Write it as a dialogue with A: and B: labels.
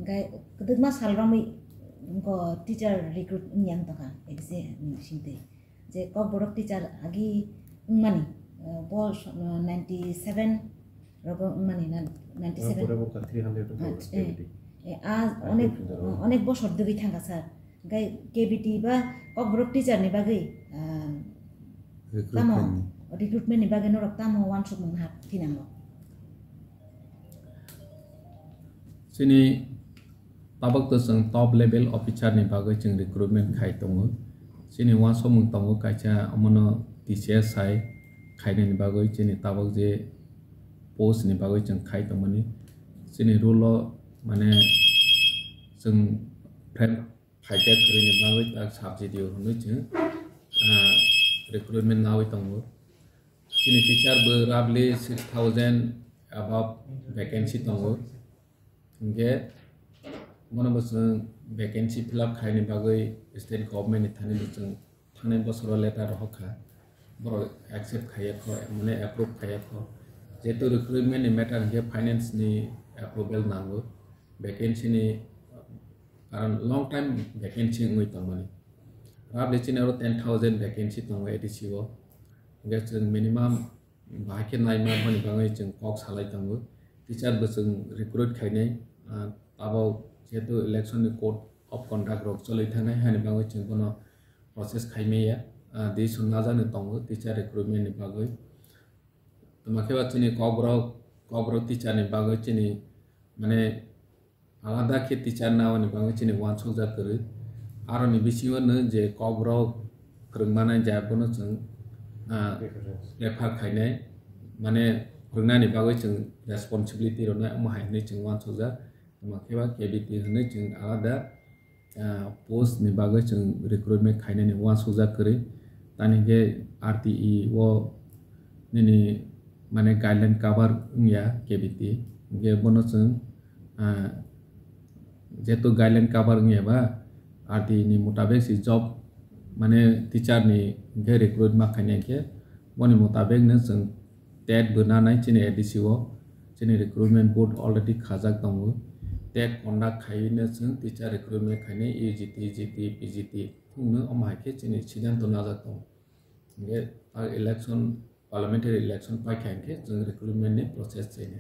A: gai kedek mas salrami ko teacher recruit yang toka ADC sinte je Kokborok teacher agi mani bol 97 rogo mani 97 অনেক বছর ধরে থাকা sir গাই kBT বা Kokborok teacher ni বাগৈ তামো recruitment ni বাগৈ নরক তামো one shop মন হাত থিনাঙ্গো
B: sini tabak to sang top level officer ni bagai jeng recruitment khai tongo sini wa somung tongo kaisa amono TCS sai khai ni bagai sini tabak je post ni bagai jeng khai tongmani sini role mane jeng friend Khwlaijaknai ni bagai tak subject yo hono jeng recruitment nawi tongo sini teacher be roughly 6000 above vacancy tongo nge mono bosong vacancy fill up khai ni bagai state government ni thani bosong thane bosoro letter hokha boro accept khaiya kho mane approve khaiya kho jeto recruitment ni matter nge finance ni approval nango vacancy ni karon long time vacancy ngoi tongmani roughly chine aro 10000 vacancy tongo ADC o nge chung minimum bahake naima bani bangai chung kok salai tongo teacher bosong recruit khainai abo jeto election code of conduct rok cholai thanai hani bangai chung kono process khaimaya de sunna jane tongo teacher recruitment ni bagai tomake ba chini Kokborok teacher ni bagai chini mane alada ke teacher na ni bagai chini wan soja kore aro ni bisingo no je Kokborok krungmana jabono chung refer khainai mane krungna ni bagai chung responsibility ro na mahai ni chung wan soja makeba kebiti hne chung alada post ni bagai chung recruitment khaine ni wan soja kore tani ge RTE wo nini mane guideline cover ngya kebiti ge bono chung jeto guideline cover ngya ba RTE ni mutabek si job mane teacher ni ge recruit ma khaine ke boni mutabek ne chung TET bunanai chini ADC wo chini recruitment board already khajak tongo TET conduct khaine chung teacher recruitment khaine UGT GT PGT phungno amai ke chini sidan to najak tong nge election parliamentary election pai khain ke chung recruitment ni process chene